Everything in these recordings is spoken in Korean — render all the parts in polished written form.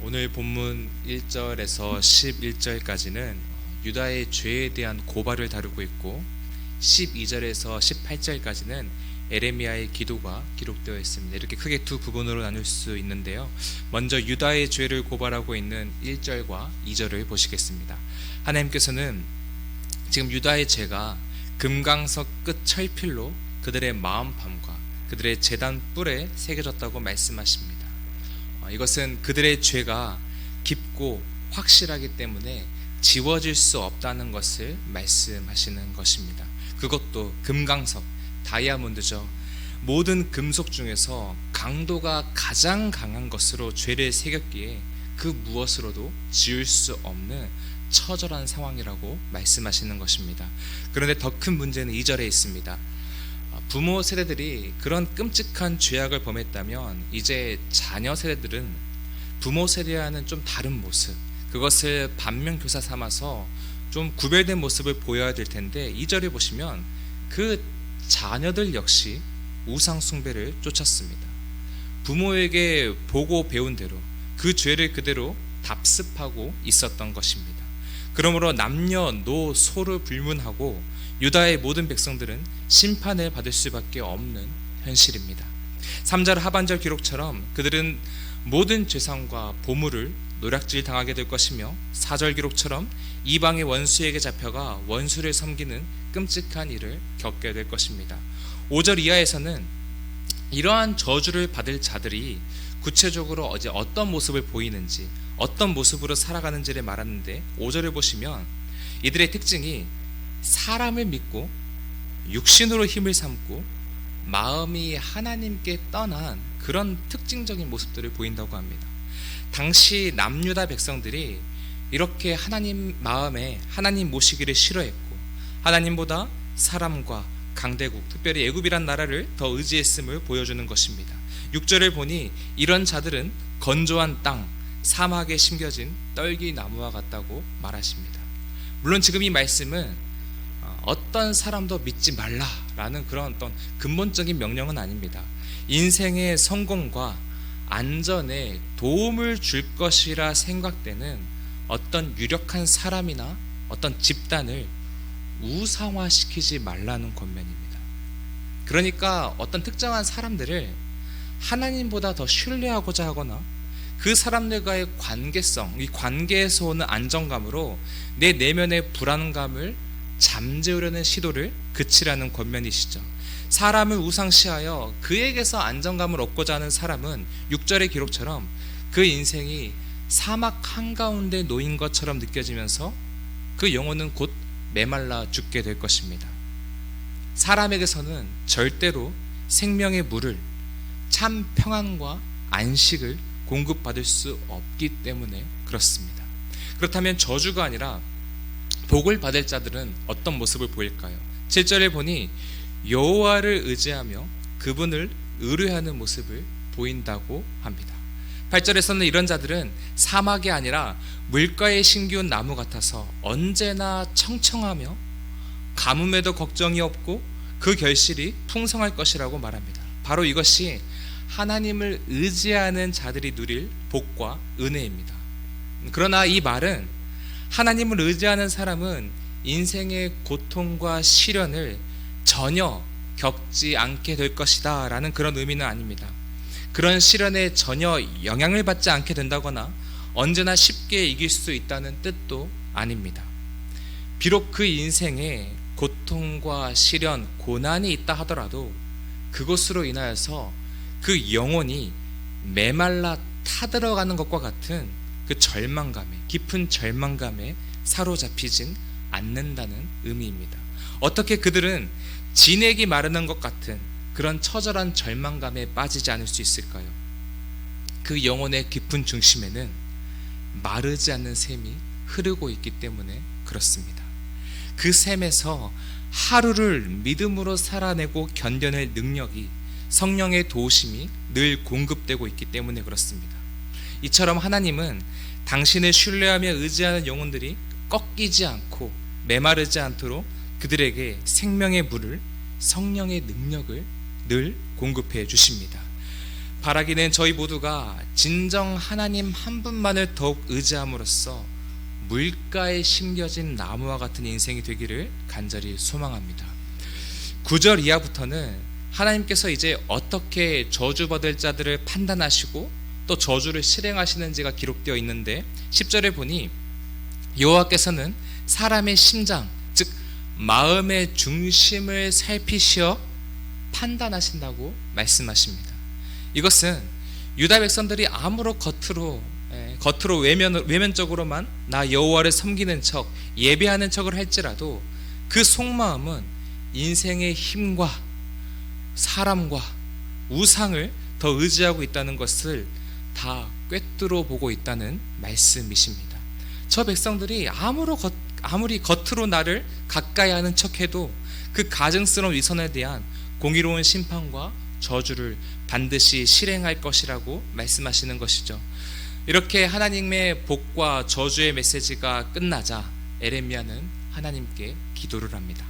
오늘 본문 1절에서 11절까지는 유다의 죄에 대한 고발을 다루고 있고 12절에서 18절까지는 에레미야의 기도가 기록되어 있습니다. 이렇게 크게 두 부분으로 나눌 수 있는데요. 먼저 유다의 죄를 고발하고 있는 1절과 2절을 보시겠습니다. 하나님께서는 지금 유다의 죄가 금강석 끝 철필로 그들의 마음판과 그들의 제단 뿔에 새겨졌다고 말씀하십니다. 이것은 그들의 죄가 깊고 확실하기 때문에 지워질 수 없다는 것을 말씀하시는 것입니다. 그것도 금강석, 다이아몬드죠. 모든 금속 중에서 강도가 가장 강한 것으로 죄를 새겼기에 그 무엇으로도 지울 수 없는 처절한 상황이라고 말씀하시는 것입니다. 그런데 더 큰 문제는 2절에 있습니다. 부모 세대들이 그런 끔찍한 죄악을 범했다면 이제 자녀 세대들은 부모 세대와는 좀 다른 모습, 그것을 반면교사 삼아서 좀 구별된 모습을 보여야 될 텐데 2절에 보시면 그 자녀들 역시 우상 숭배를 쫓았습니다. 부모에게 보고 배운 대로 그 죄를 그대로 답습하고 있었던 것입니다. 그러므로 남녀노소를 불문하고 유다의 모든 백성들은 심판을 받을 수밖에 없는 현실입니다. 3절 하반절 기록처럼 그들은 모든 죄상과 보물을 노략질 당하게 될 것이며 4절 기록처럼 이방의 원수에게 잡혀가 원수를 섬기는 끔찍한 일을 겪게 될 것입니다. 5절 이하에서는 이러한 저주를 받을 자들이 구체적으로 어떤 모습을 보이는지 어떤 모습으로 살아가는지를 말하는데 5절을 보시면 이들의 특징이 사람을 믿고 육신으로 힘을 삼고 마음이 하나님께 떠난 그런 특징적인 모습들을 보인다고 합니다. 당시 남유다 백성들이 이렇게 하나님 마음에 하나님 모시기를 싫어했고 하나님보다 사람과 강대국, 특별히 애굽이란 나라를 더 의지했음을 보여주는 것입니다. 6절을 보니 이런 자들은 건조한 땅, 사막에 심겨진 떨기나무와 같다고 말하십니다. 물론 지금 이 말씀은 어떤 사람도 믿지 말라라는 그런 어떤 근본적인 명령은 아닙니다. 인생의 성공과 안전에 도움을 줄 것이라 생각되는 어떤 유력한 사람이나 어떤 집단을 우상화시키지 말라는 권면입니다. 그러니까 어떤 특정한 사람들을 하나님보다 더 신뢰하고자 하거나 그 사람들과의 관계성, 이 관계에서 오는 안정감으로 내 내면의 불안감을 잠재우려는 시도를 그치라는 권면이시죠. 사람을 우상시하여 그에게서 안정감을 얻고자 하는 사람은 6절의 기록처럼 그 인생이 사막 한가운데 놓인 것처럼 느껴지면서 그 영혼은 곧 메말라 죽게 될 것입니다. 사람에게서는 절대로 생명의 물을, 참 평안과 안식을 공급받을 수 없기 때문에 그렇습니다. 그렇다면 저주가 아니라 복을 받을 자들은 어떤 모습을 보일까요? 7절에 보니 여호와를 의지하며 그분을 의뢰하는 모습을 보인다고 합니다. 8절에서는 이런 자들은 사막이 아니라 물가에 심기운 나무 같아서 언제나 청청하며 가뭄에도 걱정이 없고 그 결실이 풍성할 것이라고 말합니다. 바로 이것이 하나님을 의지하는 자들이 누릴 복과 은혜입니다. 그러나 이 말은 하나님을 의지하는 사람은 인생의 고통과 시련을 전혀 겪지 않게 될 것이다 라는 그런 의미는 아닙니다. 그런 시련에 전혀 영향을 받지 않게 된다거나 언제나 쉽게 이길 수 있다는 뜻도 아닙니다. 비록 그 인생에 고통과 시련, 고난이 있다 하더라도 그것으로 인하여서 그 영혼이 메말라 타들어가는 것과 같은 그 절망감에, 깊은 절망감에 사로잡히진 않는다는 의미입니다. 어떻게 그들은 진액이 마르는 것 같은 그런 처절한 절망감에 빠지지 않을 수 있을까요? 그 영혼의 깊은 중심에는 마르지 않는 샘이 흐르고 있기 때문에 그렇습니다. 그 샘에서 하루를 믿음으로 살아내고 견뎌낼 능력이 성령의 도우심이 늘 공급되고 있기 때문에 그렇습니다. 이처럼 하나님은 당신을 신뢰하며 의지하는 영혼들이 꺾이지 않고 메마르지 않도록 그들에게 생명의 물을, 성령의 능력을 늘 공급해 주십니다. 바라기는 저희 모두가 진정 하나님 한 분만을 더욱 의지함으로써 물가에 심겨진 나무와 같은 인생이 되기를 간절히 소망합니다. 9절 이하부터는 하나님께서 이제 어떻게 저주받을 자들을 판단하시고 또 저주를 실행하시는지가 기록되어 있는데 10절에 보니 여호와께서는 사람의 심장, 즉 마음의 중심을 살피시어 판단하신다고 말씀하십니다. 이것은 유다 백성들이 아무로 겉으로 외면적으로만 나 여호와를 섬기는 척 예배하는 척을 할지라도 그 속마음은 인생의 힘과 사람과 우상을 더 의지하고 있다는 것을 다 꿰뚫어 보고 있다는 말씀이십니다. 저 백성들이 아무리 겉으로 나를 가까이 하는 척해도 그 가증스러운 위선에 대한 공의로운 심판과 저주를 반드시 실행할 것이라고 말씀하시는 것이죠. 이렇게 하나님의 복과 저주의 메시지가 끝나자 에레미야는 하나님께 기도를 합니다.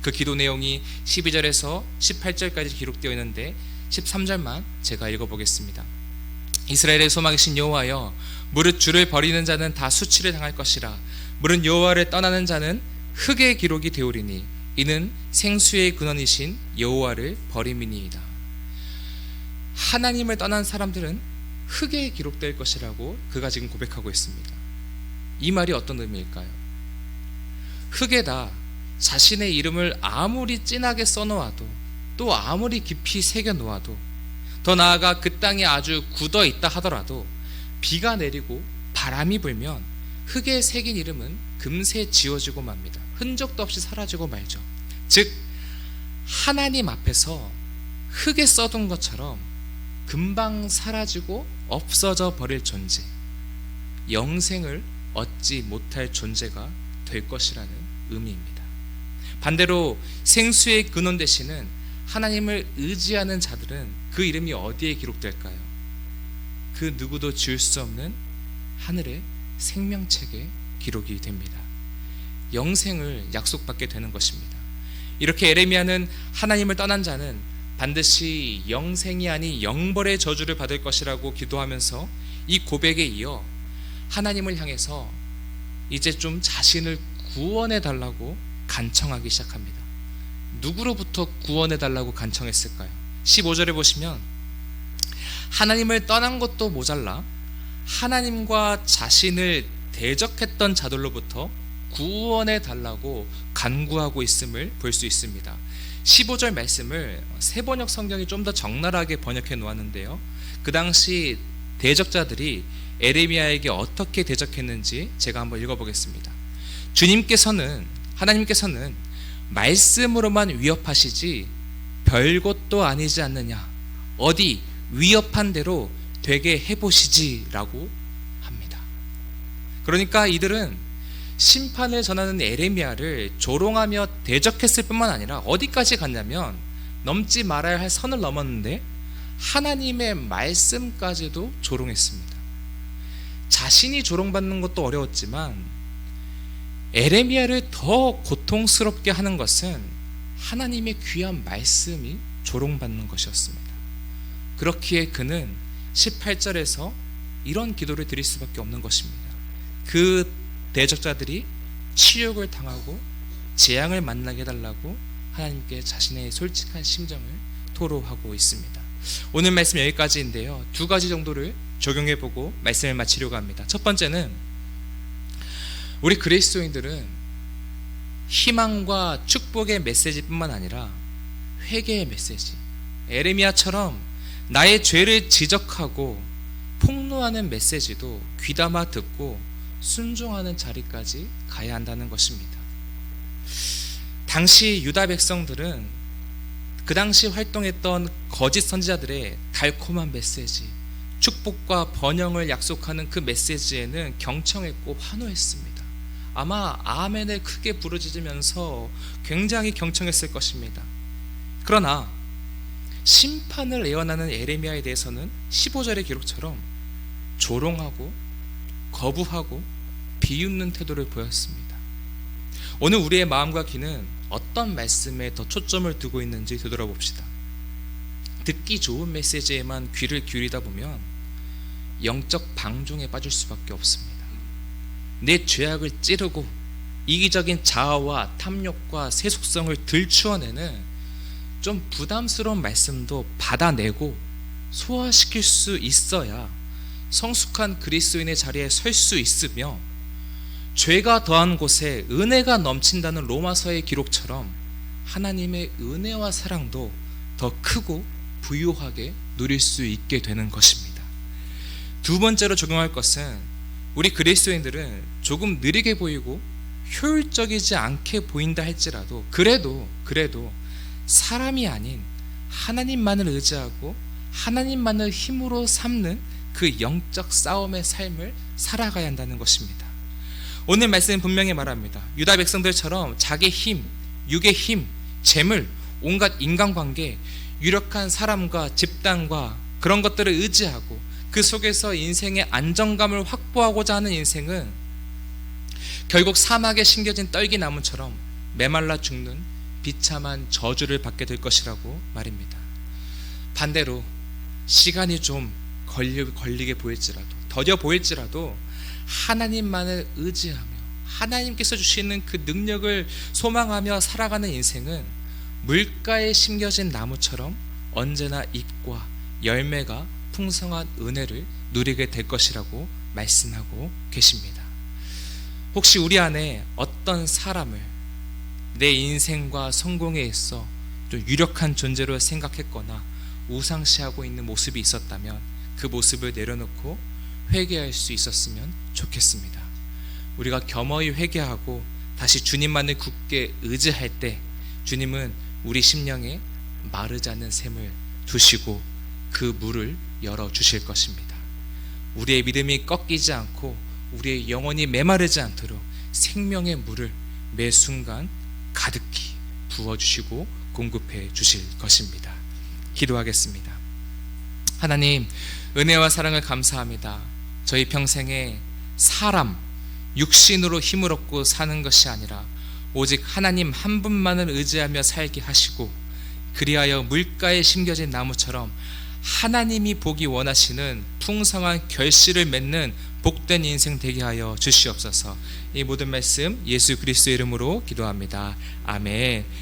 그 기도 내용이 12절에서 18절까지 기록되어 있는데 13절만 제가 읽어보겠습니다. 이스라엘의 소망이신 여호와여, 무릇 주를 버리는 자는 다 수치를 당할 것이라. 무릇 여호와를 떠나는 자는 흙의 기록이 되오리니 이는 생수의 근원이신 여호와를 버림이니이다. 하나님을 떠난 사람들은 흙에 기록될 것이라고 그가 지금 고백하고 있습니다. 이 말이 어떤 의미일까요? 흙에다 자신의 이름을 아무리 진하게 써놓아도 또 아무리 깊이 새겨놓아도 더 나아가 그 땅이 아주 굳어 있다 하더라도 비가 내리고 바람이 불면 흙에 새긴 이름은 금세 지워지고 맙니다. 흔적도 없이 사라지고 말죠. 즉 하나님 앞에서 흙에 써둔 것처럼 금방 사라지고 없어져 버릴 존재, 영생을 얻지 못할 존재가 될 것이라는 의미입니다. 반대로 생수의 근원 되시는 하나님을 의지하는 자들은 그 이름이 어디에 기록될까요? 그 누구도 지울 수 없는 하늘의 생명책에 기록이 됩니다. 영생을 약속받게 되는 것입니다. 이렇게 에레미야는 하나님을 떠난 자는 반드시 영생이 아닌 영벌의 저주를 받을 것이라고 기도하면서 이 고백에 이어 하나님을 향해서 이제 좀 자신을 구원해 달라고 간청하기 시작합니다. 누구로부터 구원해 달라고 간청했을까요? 15절에 보시면 하나님을 떠난 것도 모자라 하나님과 자신을 대적했던 자들로부터 구원해 달라고 간구하고 있음을 볼 수 있습니다. 15절 말씀을 세번역 성경이 좀 더 적나라하게 번역해 놓았는데요, 그 당시 대적자들이 에레미야에게 어떻게 대적했는지 제가 한번 읽어보겠습니다. 하나님께서는 말씀으로만 위협하시지 별것도 아니지 않느냐, 어디 위협한 대로 되게 해보시지 라고 합니다. 그러니까 이들은 심판을 전하는 에레미야를 조롱하며 대적했을 뿐만 아니라 어디까지 갔냐면 넘지 말아야 할 선을 넘었는데 하나님의 말씀까지도 조롱했습니다. 자신이 조롱받는 것도 어려웠지만 에레미야를 더 고통스럽게 하는 것은 하나님의 귀한 말씀이 조롱받는 것이었습니다. 그렇기에 그는 18절에서 이런 기도를 드릴 수밖에 없는 것입니다. 그 대적자들이 치욕을 당하고 재앙을 만나게 해달라고 하나님께 자신의 솔직한 심정을 토로하고 있습니다. 오늘 말씀 여기까지인데요, 두 가지 정도를 적용해보고 말씀을 마치려고 합니다. 첫 번째는 우리 그리스도인들은 희망과 축복의 메시지뿐만 아니라 회개의 메시지, 에레미야처럼 나의 죄를 지적하고 폭로하는 메시지도 귀담아 듣고 순종하는 자리까지 가야 한다는 것입니다. 당시 유다 백성들은 그 당시 활동했던 거짓 선지자들의 달콤한 메시지, 축복과 번영을 약속하는 그 메시지에는 경청했고 환호했습니다. 아마 아멘을 크게 부르짖으면서 굉장히 경청했을 것입니다. 그러나 심판을 예언하는 에레미야에 대해서는 15절의 기록처럼 조롱하고 거부하고 비웃는 태도를 보였습니다. 오늘 우리의 마음과 귀는 어떤 말씀에 더 초점을 두고 있는지 되돌아봅시다. 듣기 좋은 메시지에만 귀를 기울이다 보면 영적 방종에 빠질 수밖에 없습니다. 내 죄악을 찌르고 이기적인 자아와 탐욕과 세속성을 들추어내는 좀 부담스러운 말씀도 받아내고 소화시킬 수 있어야 성숙한 그리스도인의 자리에 설 수 있으며, 죄가 더한 곳에 은혜가 넘친다는 로마서의 기록처럼 하나님의 은혜와 사랑도 더 크고 부유하게 누릴 수 있게 되는 것입니다. 두 번째로 적용할 것은, 우리 그리스도인들은 조금 느리게 보이고 효율적이지 않게 보인다 할지라도 그래도 사람이 아닌 하나님만을 의지하고 하나님만을 힘으로 삼는 그 영적 싸움의 삶을 살아가야 한다는 것입니다. 오늘 말씀은 분명히 말합니다. 유다 백성들처럼 자기 힘, 육의 힘, 재물, 온갖 인간관계, 유력한 사람과 집단과 그런 것들을 의지하고 그 속에서 인생의 안정감을 확보하고자 하는 인생은 결국 사막에 심겨진 떨기나무처럼 메말라 죽는 비참한 저주를 받게 될 것이라고 말입니다. 반대로 시간이 좀 걸리게 보일지라도, 더뎌 보일지라도 하나님만을 의지하며 하나님께서 주시는 그 능력을 소망하며 살아가는 인생은 물가에 심겨진 나무처럼 언제나 잎과 열매가 풍성한 은혜를 누리게 될 것이라고 말씀하고 계십니다. 혹시 우리 안에 어떤 사람을 내 인생과 성공에 있어 좀 유력한 존재로 생각했거나 우상시하고 있는 모습이 있었다면 그 모습을 내려놓고 회개할 수 있었으면 좋겠습니다. 우리가 겸허히 회개하고 다시 주님만을 굳게 의지할 때 주님은 우리 심령에 마르지 않는 샘을 두시고 그 물을 열어주실 것입니다. 우리의 믿음이 꺾이지 않고 우리의 영혼이 메마르지 않도록 생명의 물을 매 순간 가득히 부어주시고 공급해 주실 것입니다. 기도하겠습니다. 하나님, 은혜와 사랑을 감사합니다. 저희 평생에 사람, 육신으로 힘을 얻고 사는 것이 아니라 오직 하나님 한 분만을 의지하며 살게 하시고, 그리하여 물가에 심겨진 나무처럼 하나님이 보기 원하시는 풍성한 결실을 맺는 복된 인생 되게 하여 주시옵소서. 이 모든 말씀 예수 그리스도의 이름으로 기도합니다. 아멘.